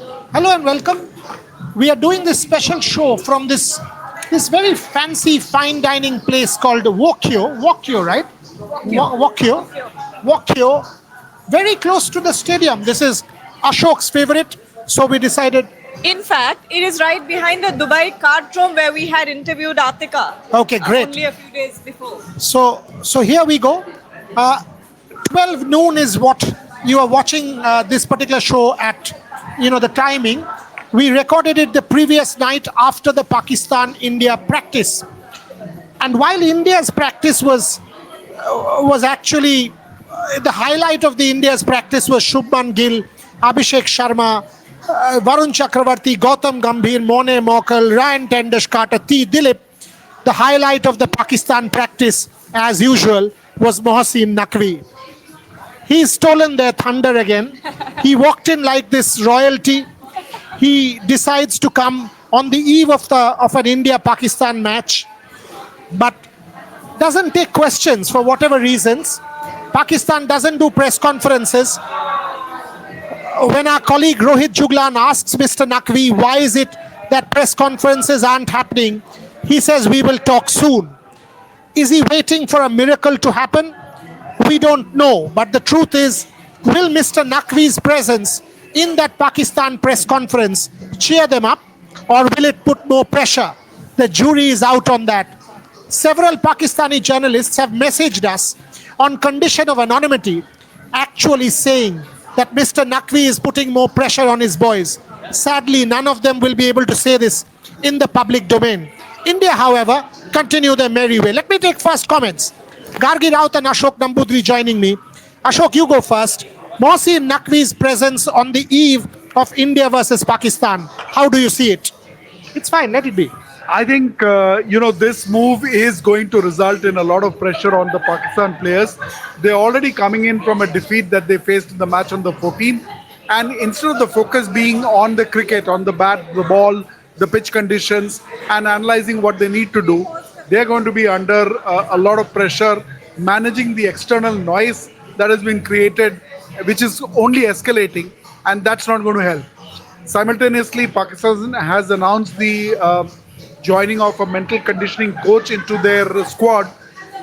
Hello and welcome. We are doing this special show from this very fancy fine dining place called Wokyo, right? Wokyo. Wokyo. Very close to the stadium. This is Ashok's favorite. So we decided, In fact, it is right behind the Dubai card room where we had interviewed Atika. okay, great. Only a few days before. So here we go. 12 noon is what you are watching this particular show at, the timing. We recorded it the previous night after the Pakistan-India practice. And while India's practice was actually, the highlight of the India's practice was Shubman Gill, Abhishek Sharma, Varun Chakravarti, Gautam Gambhir, Mone Mokel, Ryan Tendashkar, T. Dilip. The highlight of the Pakistan practice, as usual, was Mohsin Naqvi. He's stolen their thunder again. He walked in like this royalty. He decides to come on the eve of an India-Pakistan match, but doesn't take questions for whatever reasons. Pakistan doesn't do press conferences. When our colleague Rohit Juglan asks Mr. Naqvi why is it that press conferences aren't happening, he says we will talk soon. Is he waiting for a miracle to happen? We don't know. But the truth is, will Mr. Naqvi's presence in that Pakistan press conference cheer them up, or will it put more pressure? The jury is out on that. Several Pakistani journalists have messaged us on condition of anonymity, actually saying that Mr. Naqvi is putting more pressure on his boys. Sadly, none of them will be able to say this in the public domain. India, however, continue their merry way. Let me take first comments. Gargi, Raut and Ashok Namboodiri joining me. Ashok, you go first. Mohsin Naqvi's presence on the eve of India versus Pakistan. How do you see it? It's fine, let it be. I think, this move is going to result in a lot of pressure on the Pakistan players. They're already coming in from a defeat that they faced in the match on the 14th. And instead of the focus being on the cricket, on the bat, the ball, the pitch conditions, and analyzing what they need to do, they're going to be under a lot of pressure, managing the external noise that has been created, which is only escalating, and that's not going to help. Simultaneously, Pakistan has announced the joining of a mental conditioning coach into their squad.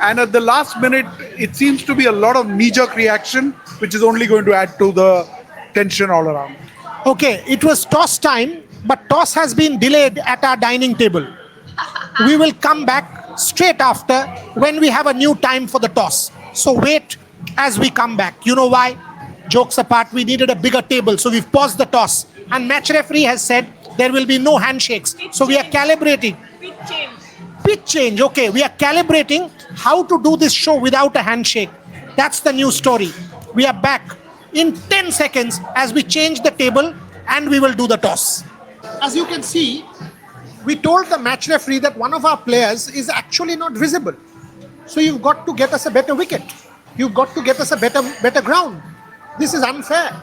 And at the last minute, it seems to be a lot of knee-jerk reaction, which is only going to add to the tension all around. Okay, it was toss time, but toss has been delayed at our dining table. We will come back straight after when we have a new time for the toss. So wait as we come back. You know why? Jokes apart, we needed a bigger table, so we've paused the toss. And match referee has said there will be no handshakes. So we are calibrating. Pitch change. Okay, we are calibrating how to do this show without a handshake. That's the new story. We are back in 10 seconds as we change the table and we will do the toss. As you can see, we told the match referee that one of our players is actually not visible. So you've got to get us a better wicket. You've got to get us a better ground. This is unfair.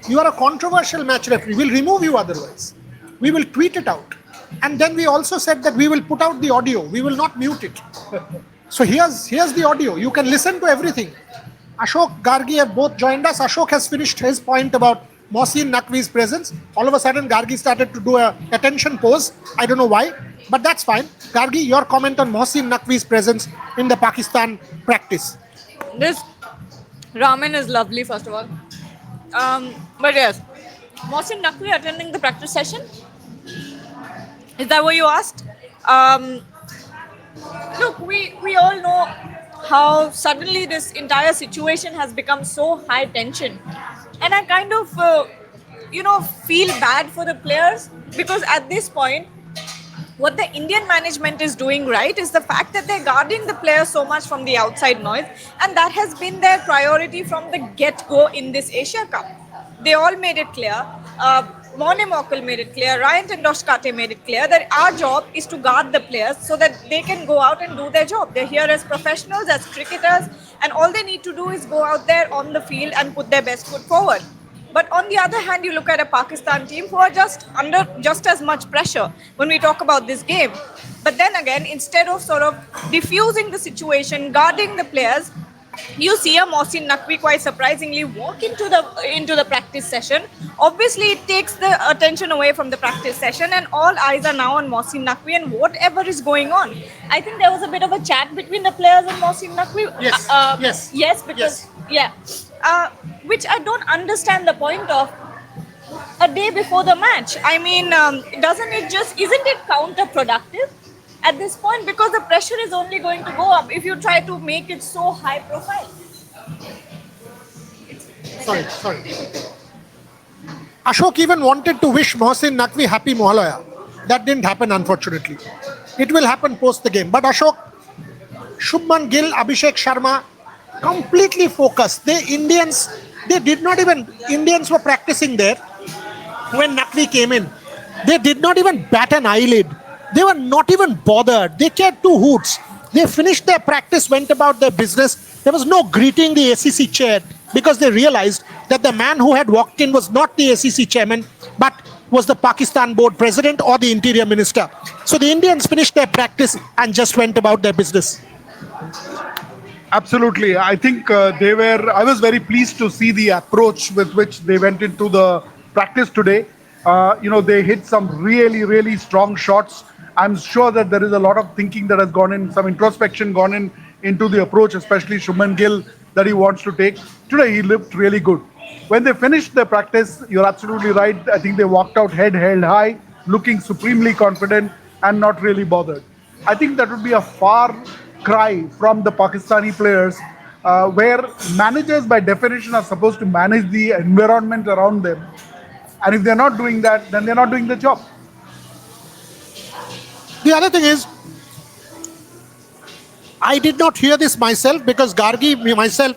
You are a controversial match referee. We'll remove you otherwise. We will tweet it out. And then we also said that we will put out the audio. We will not mute it. So here's the audio. You can listen to everything. Ashok, Gargi have both joined us. Ashok has finished his point about Mohsin Naqvi's presence. All of a sudden, Gargi started to do a attention pose. I don't know why, but that's fine. Gargi, your comment on Mohsin Naqvi's presence in the Pakistan practice. This ramen is lovely, first of all. But yes, Mohsin Naqvi attending the practice session. Is that what you asked? Look, we all know how suddenly this entire situation has become so high tension. And I kind of, feel bad for the players because at this point, what the Indian management is doing right is the fact that they're guarding the players so much from the outside noise. And that has been their priority from the get-go in this Asia Cup. They all made it clear. Mone Mokel made it clear, Ryan Tendashkar made it clear that our job is to guard the players so that they can go out and do their job. They're here as professionals, as cricketers, and all they need to do is go out there on the field and put their best foot forward. But on the other hand, you look at a Pakistan team who are just under just as much pressure when we talk about this game. But then again, instead of sort of diffusing the situation, guarding the players, you see a Mohsin Naqvi quite surprisingly walk into the practice session. Obviously, it takes the attention away from the practice session, and all eyes are now on Mohsin Naqvi and whatever is going on. I think there was a bit of a chat between the players and Mohsin Naqvi. Yes, yes, yes, because which I don't understand the point of. A day before the match, I mean, isn't it counterproductive at this point, because the pressure is only going to go up if you try to make it so high profile. Sorry. Ashok even wanted to wish Mohsin Naqvi happy Mohalaya. That didn't happen, unfortunately. It will happen post the game. But Ashok, Shubman Gill, Abhishek Sharma, completely focused. Indians were practicing there when Naqvi came in. They did not even bat an eyelid. They were not even bothered. They cared two hoots. They finished their practice, went about their business. There was no greeting the ACC chair because they realized that the man who had walked in was not the ACC chairman, but was the Pakistan board president or the interior minister. So the Indians finished their practice and just went about their business. Absolutely. I think I was very pleased to see the approach with which they went into the practice today. They hit some really, really strong shots. I'm sure that there is a lot of thinking that has gone in, some introspection gone into the approach, especially Shubman Gill, that he wants to take. Today, he looked really good. When they finished their practice, you're absolutely right. I think they walked out head held high, looking supremely confident and not really bothered. I think that would be a far cry from the Pakistani players, where managers by definition are supposed to manage the environment around them. And if they're not doing that, then they're not doing the job. The other thing is, I did not hear this myself because Gargi, myself,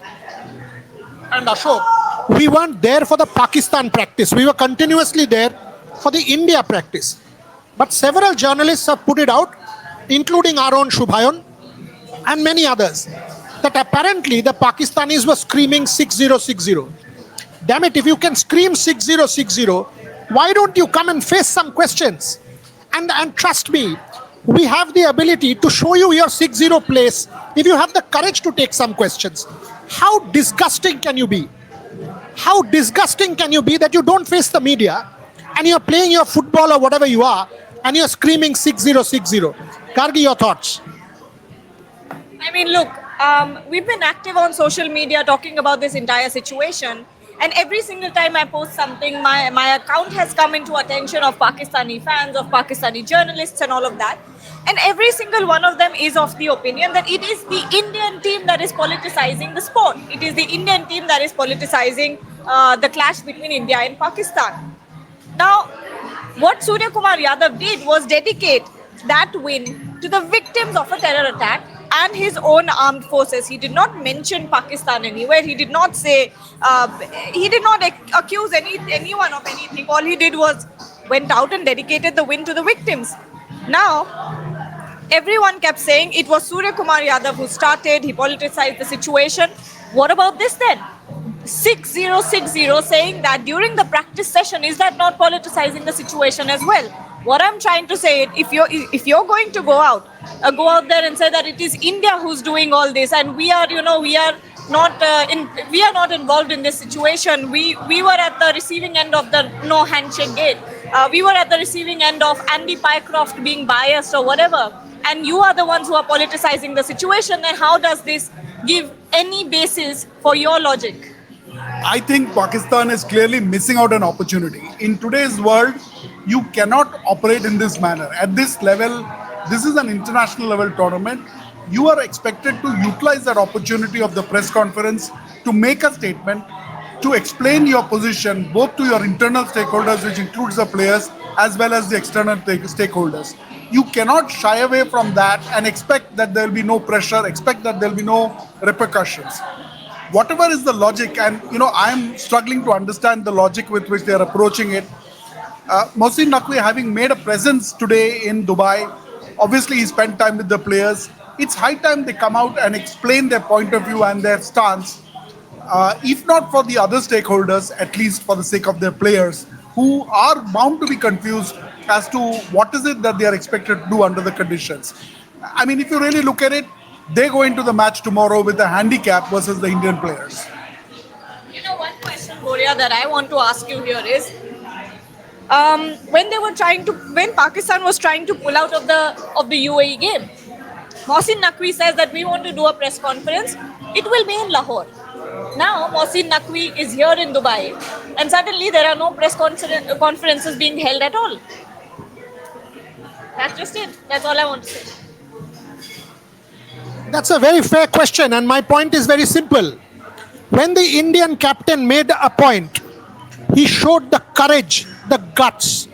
and Ashok, we weren't there for the Pakistan practice. We were continuously there for the India practice. But several journalists have put it out, including our own Shubhayan and many others, that apparently the Pakistanis were screaming 6060. Damn it, if you can scream 6060, why don't you come and face some questions? And trust me, we have the ability to show you your 60 place if you have the courage to take some questions. How disgusting can you be? How disgusting can you be that you don't face the media and you're playing your football or whatever you are and you're screaming 6060? Gargi, your thoughts? I mean, look, we've been active on social media talking about this entire situation. And every single time I post something, my account has come into attention of Pakistani fans, of Pakistani journalists and all of that. And every single one of them is of the opinion that it is the Indian team that is politicizing the sport. It is the Indian team that is politicizing the clash between India and Pakistan. Now, what Suryakumar Yadav did was dedicate that win to the victims of a terror attack and his own armed forces. He did not mention Pakistan anywhere. He did not say, he did not accuse anyone of anything. All he did was went out and dedicated the win to the victims. Now, everyone kept saying it was Suryakumar Yadav who started, he politicized the situation. What about this then? 6060 saying that during the practice session, is that not politicizing the situation as well? What I'm trying to say, if you're going to go out there and say that it is India who's doing all this, and we are not involved in this situation. We were at the receiving end of the no handshake gate. We were at the receiving end of Andy Pycroft being biased or whatever. And you are the ones who are politicizing the situation. Then how does this give any basis for your logic? I think Pakistan is clearly missing out an opportunity. In today's world, you cannot operate in this manner. At this level, this is an international level tournament. You are expected to utilize that opportunity of the press conference to make a statement, to explain your position both to your internal stakeholders, which includes the players, as well as the external stakeholders. You cannot shy away from that and expect that there will be no pressure, expect that there will be no repercussions. Whatever is the logic, and I'm struggling to understand the logic with which they are approaching it. Mohsin Naqvi, having made a presence today in Dubai, obviously he spent time with the players. It's high time they come out and explain their point of view and their stance, if not for the other stakeholders, at least for the sake of their players, who are bound to be confused as to what is it that they are expected to do under the conditions. I mean, if you really look at it, they go into the match tomorrow with a handicap versus the Indian players. One question, Boria, that I want to ask you here is, when Pakistan was trying to pull out of the UAE game, Mohsin Naqvi says that we want to do a press conference. It will be in Lahore. Now Mohsin Naqvi is here in Dubai, and suddenly there are no press conferences being held at all. That's just it. That's all I want to say. That's a very fair question, and my point is very simple. When the Indian captain made a point, he showed the courage, the guts,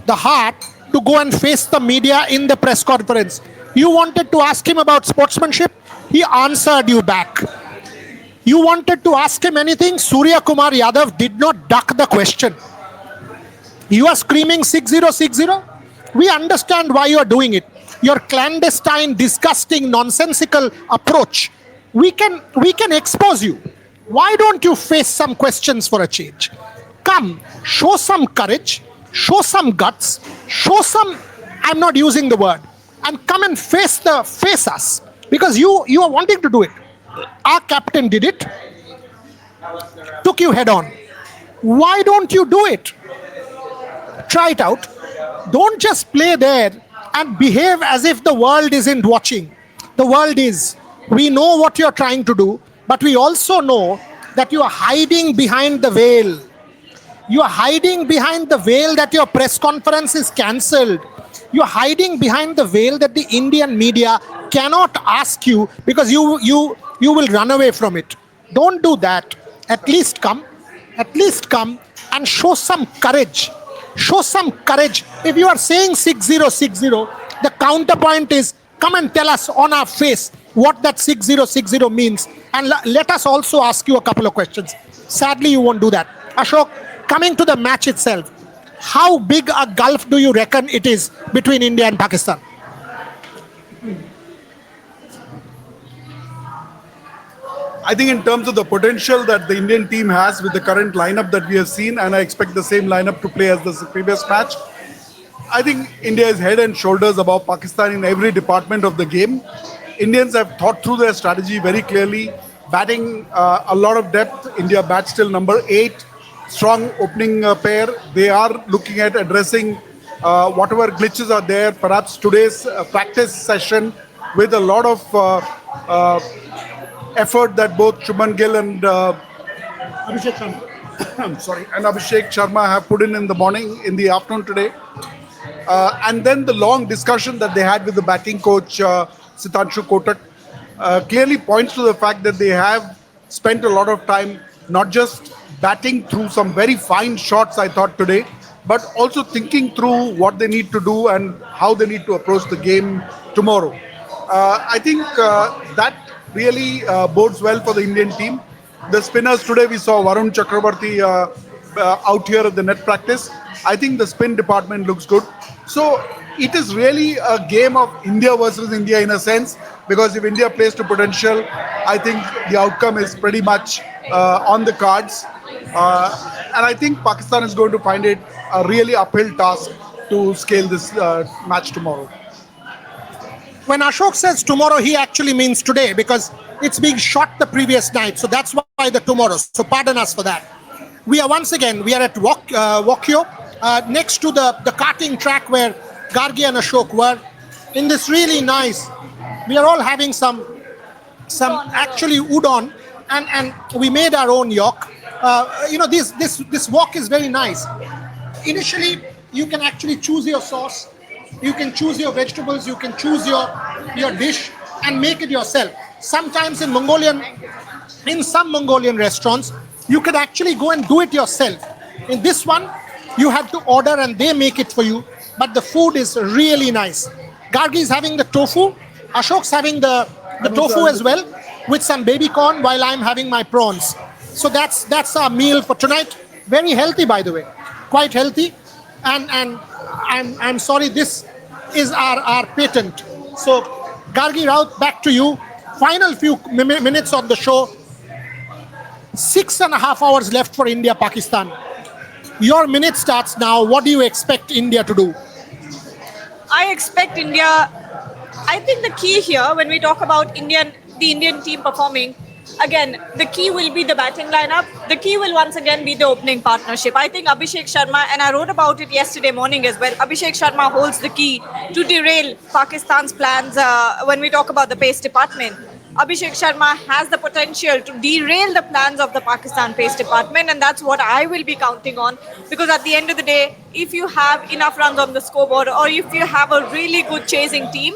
the heart to go and face the media in the press conference. You wanted to ask him about sportsmanship, he answered you back. You wanted to ask him anything, Suryakumar Yadav did not duck the question. You are screaming 6060. We understand why you are doing it. Your clandestine, disgusting, nonsensical approach. We can expose you. Why don't you face some questions for a change? Come, show some courage, show some guts, show some, I'm not using the word, and come and face us. Because you are wanting to do it. Our captain did it, took you head on. Why don't you do it? Try it out. Don't just play there and behave as if the world isn't watching. The world is. We know what you're trying to do, but we also know that you are hiding behind the veil. You are hiding behind the veil that your press conference is cancelled. You are hiding behind the veil that the Indian media cannot ask you because you will run away from it. Don't do that. At least come and show some courage. Show some courage. If you are saying 6060, the counterpoint is come and tell us on our face what that 6060 means. And let us also ask you a couple of questions. Sadly, you won't do that. Ashok, coming to the match itself, how big a gulf do you reckon it is between India and Pakistan? I think in terms of the potential that the Indian team has with the current lineup that we have seen, and I expect the same lineup to play as the previous match, I think India is head and shoulders above Pakistan in every department of the game. Indians have thought through their strategy very clearly, batting a lot of depth. India bats till number 8, strong opening pair. They are looking at addressing whatever glitches are there. Perhaps today's practice session with a lot of effort that both Shubman Gill and Abhishek Sharma have put in the morning, in the afternoon today. And then the long discussion that they had with the batting coach, Sitanshu Kotak, clearly points to the fact that they have spent a lot of time not just batting through some very fine shots, I thought, today, but also thinking through what they need to do and how they need to approach the game tomorrow. I think that really bodes well for the Indian team. The spinners today, we saw Varun Chakravarti out here at the net practice. I think the spin department looks good. So it is really a game of India versus India in a sense, because if India plays to potential, I think the outcome is pretty much on the cards. And I think Pakistan is going to find it a really uphill task to scale this match tomorrow. When Ashok says tomorrow, he actually means today because it's being shot the previous night. So that's why the tomorrow. So pardon us for that. We are once again, we are at Wokyo, next to the karting track where Gargi and Ashok were, in this really nice, we are all having some actually udon, and we made our own yok. This wok is very nice. Initially, you can actually choose your sauce. You can choose your vegetables, you can choose your dish and make it yourself. Sometimes in some Mongolian restaurants, you can actually go and do it yourself. In this one, you have to order and they make it for you, but the food is really nice. Gargi is having the tofu, Ashok's having the tofu as well, with some baby corn, while I'm having my prawns. So that's our meal for tonight. Very healthy, by the way, quite healthy. And I'm sorry, this is our patent. So Gargi, Raut, back to you. Final few minutes on the show. 6.5 hours left for India, Pakistan. Your minute starts now. What do you expect India to do? I expect India I think the key here, when we talk about the Indian team performing, again, the key will be the batting lineup. The key will once again be the opening partnership. I think Abhishek Sharma, and I wrote about it yesterday morning as well, Abhishek Sharma holds the key to derail Pakistan's plans when we talk about the pace department. Abhishek Sharma has the potential to derail the plans of the Pakistan pace department, and that's what I will be counting on. Because at the end of the day, if you have enough runs on the scoreboard, or if you have a really good chasing team,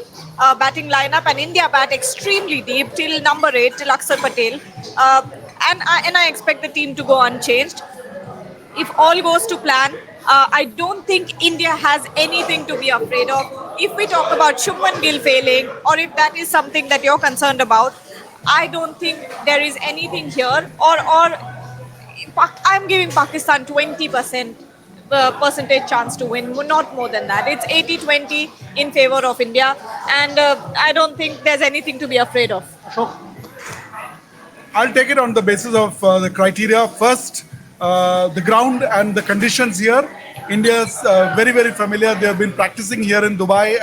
batting lineup, and India bat extremely deep till number 8, till Akshar Patel, and I expect the team to go unchanged. If all goes to plan, I don't think India has anything to be afraid of. If we talk about Shubman Gill failing, or if that is something that you're concerned about, I don't think there is anything here. Or I'm giving Pakistan 20% percentage chance to win, not more than that. It's 80-20 in favor of India, and I don't think there's anything to be afraid of. I'll take it on the basis of the criteria. First, the ground and the conditions here. India's very, very familiar. They have been practicing here in Dubai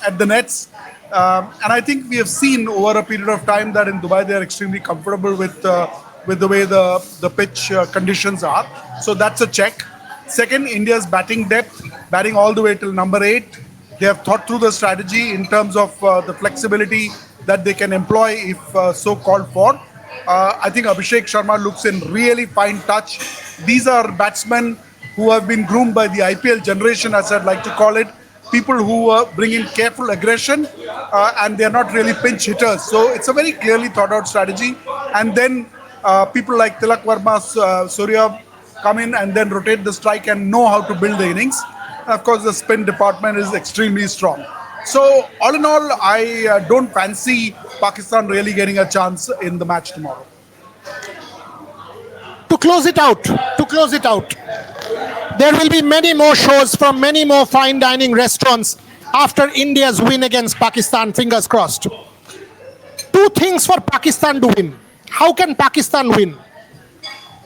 at the nets. And I think we have seen over a period of time that in Dubai they are extremely comfortable with the way the pitch conditions are. So that's a check. Second, India's batting depth, batting all the way till number 8. They have thought through the strategy in terms of the flexibility that they can employ if so called for. I think Abhishek Sharma looks in really fine touch. These are batsmen who have been groomed by the IPL generation, as I'd like to call it. People who bring in careful aggression and they're not really pinch hitters. So it's a very clearly thought out strategy. And then people like Tilak Verma, Surya come in and then rotate the strike and know how to build the innings. And of course, the spin department is extremely strong. So all in all, I don't fancy Pakistan really getting a chance in the match tomorrow. To close it out, there will be many more shows from many more fine dining restaurants after India's win against Pakistan, fingers crossed. 2 things for Pakistan to win. How can Pakistan win?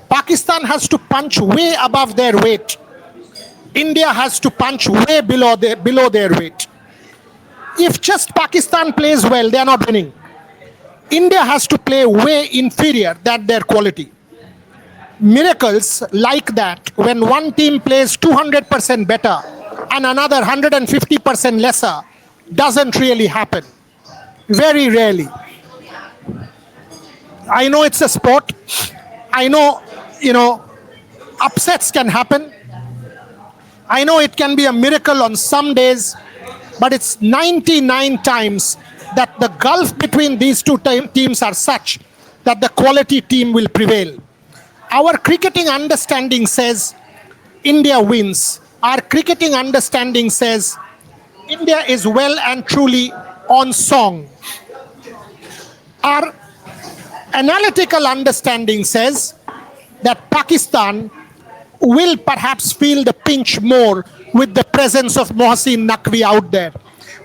Pakistan has to punch way above their weight. India has to punch way below their weight. If just Pakistan plays well, they are not winning. India has to play way inferior than their quality. Miracles like that, when one team plays 200% better and another 150% lesser, doesn't really happen. Very rarely. I know it's a sport. I know, upsets can happen. I know it can be a miracle on some days, but it's 99 times that the gulf between these two teams are such that the quality team will prevail. Our cricketing understanding says India wins. Our cricketing understanding says India is well and truly on song. Our analytical understanding says that Pakistan will perhaps feel the pinch more with the presence of Mohsin Naqvi out there.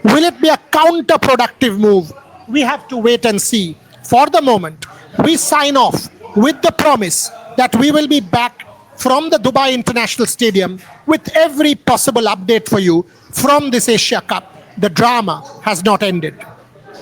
Will it be a counterproductive move? We have to wait and see. For the moment, we sign off with the promise that we will be back from the Dubai International Stadium with every possible update for you from this Asia Cup. The drama has not ended.